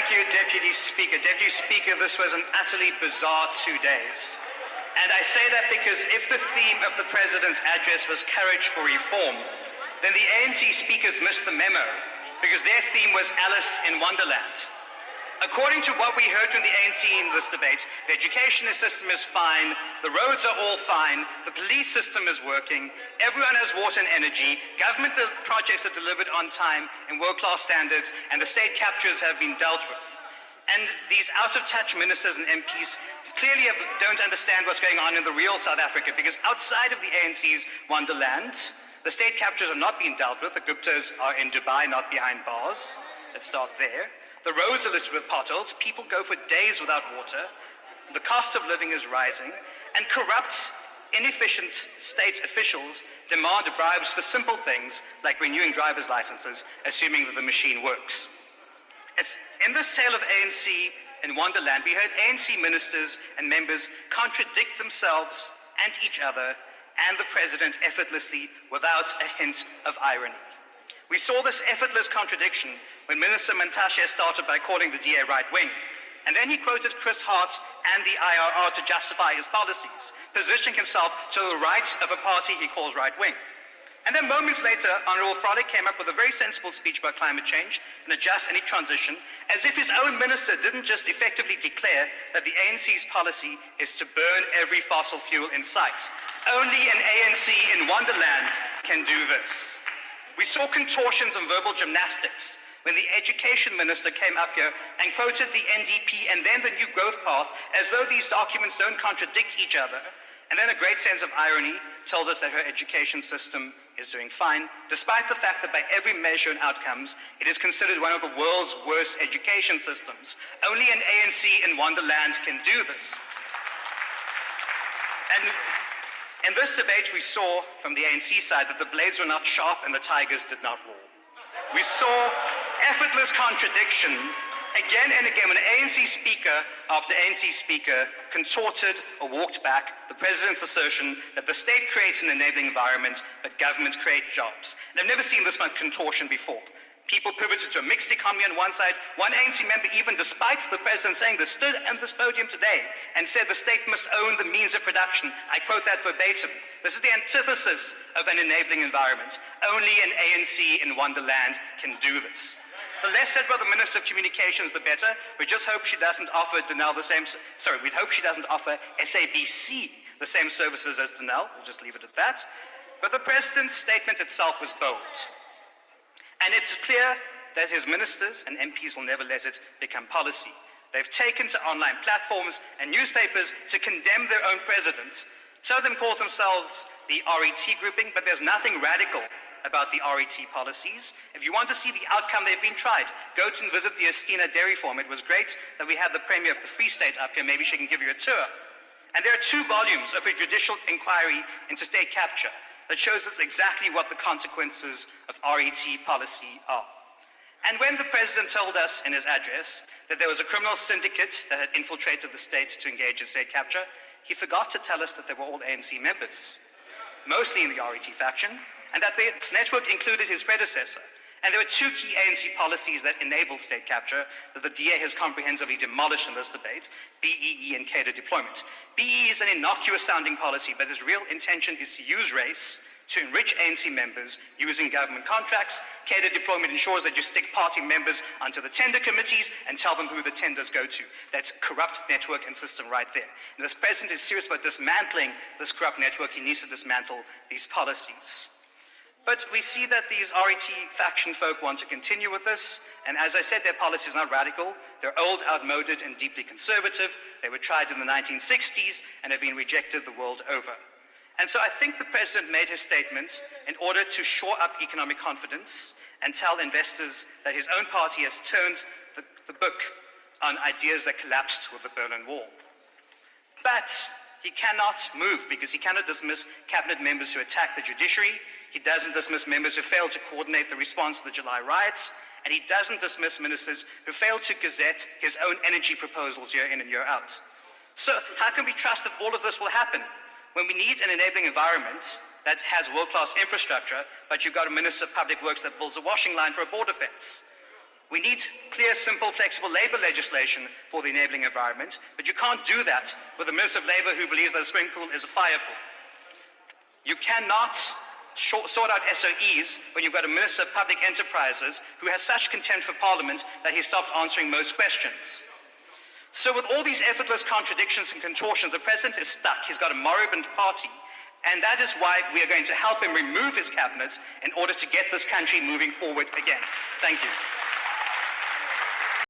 Thank you, Deputy Speaker. Deputy Speaker, this was an utterly bizarre 2 days. And I say that because if the theme of the President's address was courage for reform, then the ANC speakers missed the memo, because their theme was Alice in Wonderland. According to what we heard from the ANC in this debate, the education system is fine, the roads are all fine, the police system is working, everyone has water and energy, government projects are delivered on time in world-class standards, and the state captures have been dealt with. And these out-of-touch ministers and MPs clearly don't understand what's going on in the real South Africa, because outside of the ANC's Wonderland, the state captures are not being dealt with. The Guptas are in Dubai, not behind bars. Let's start there. The roads are littered with potholes, people go for days without water, the cost of living is rising, and corrupt, inefficient state officials demand bribes for simple things like renewing driver's licenses, assuming that the machine works. In this tale of ANC in Wonderland, we heard ANC ministers and members contradict themselves and each other and the President effortlessly without a hint of irony. We saw this effortless contradiction when Minister Mantashe started by calling the DA right-wing, and then he quoted Chris Hart and the IRR to justify his policies, positioning himself to the right of a party he calls right-wing. And then moments later, Honourable Frolic came up with a very sensible speech about climate change and a just and transition, as if his own minister didn't just effectively declare that the ANC's policy is to burn every fossil fuel in sight. Only an ANC in Wonderland can do this. We saw contortions and verbal gymnastics when the education minister came up here and quoted the NDP and then the New Growth Path as though these documents don't contradict each other, and then a great sense of irony told us that her education system is doing fine, despite the fact that by every measure and outcomes, it is considered one of the world's worst education systems. Only an ANC in Wonderland can do this. And in this debate, we saw from the ANC side that the blades were not sharp and the tigers did not roar. We saw effortless contradiction again and again when ANC speaker after ANC speaker contorted or walked back the President's assertion that the state creates an enabling environment, but government creates jobs. And I've never seen this much contortion before. People pivoted to a mixed economy on one side. One ANC member, even despite the President saying this, stood at this podium today and said the state must own the means of production. I quote that verbatim. This is the antithesis of an enabling environment. Only an ANC in Wonderland can do this. The less said about the Minister of Communications, the better. We just hope she doesn't offer Denel the same, we'd hope she doesn't offer SABC the same services as Denel. We'll just leave it at that. But the President's statement itself was bold. And it's clear that his ministers and MPs will never let it become policy. They've taken to online platforms and newspapers to condemn their own president. Some of them call themselves the RET grouping, but there's nothing radical about the RET policies. If you want to see the outcome, they've been tried. Go to and visit the Estina Dairy Farm. It was great that we had the Premier of the Free State up here. Maybe she can give you a tour. And there are 2 volumes of a judicial inquiry into state capture that shows us exactly what the consequences of RET policy are. And when the President told us in his address that there was a criminal syndicate that had infiltrated the state to engage in state capture, he forgot to tell us that they were all ANC members, mostly in the RET faction, and that this network included his predecessor. And there were 2 key ANC policies that enabled state capture that the DA has comprehensively demolished in this debate: BEE and cadre deployment. BEE is an innocuous-sounding policy, but its real intention is to use race to enrich ANC members using government contracts. Cadre deployment ensures that you stick party members onto the tender committees and tell them who the tenders go to. That's a corrupt network and system right there. And this President is serious about dismantling this corrupt network. He needs to dismantle these policies. But we see that these RET faction folk want to continue with this, and as I said, their policy is not radical. They're old, outmoded, and deeply conservative. They were tried in the 1960s and have been rejected the world over. And so I think the President made his statement in order to shore up economic confidence and tell investors that his own party has turned the book on ideas that collapsed with the Berlin Wall. But he cannot move because he cannot dismiss cabinet members who attack the judiciary. He doesn't dismiss members who failed to coordinate the response to the July riots, and he doesn't dismiss ministers who failed to gazette his own energy proposals year in and year out. So how can we trust that all of this will happen when we need an enabling environment that has world-class infrastructure, but you've got a Minister of Public Works that builds a washing line for a border fence? We need clear, simple, flexible labour legislation for the enabling environment, but you can't do that with a Minister of Labour who believes that a swimming pool is a fire pool. You cannot sort out SOEs when you've got a Minister of Public Enterprises who has such contempt for Parliament that he stopped answering most questions. So with all these effortless contradictions and contortions, the President is stuck. He's got a moribund party, and that is why we are going to help him remove his cabinet in order to get this country moving forward again. Thank you.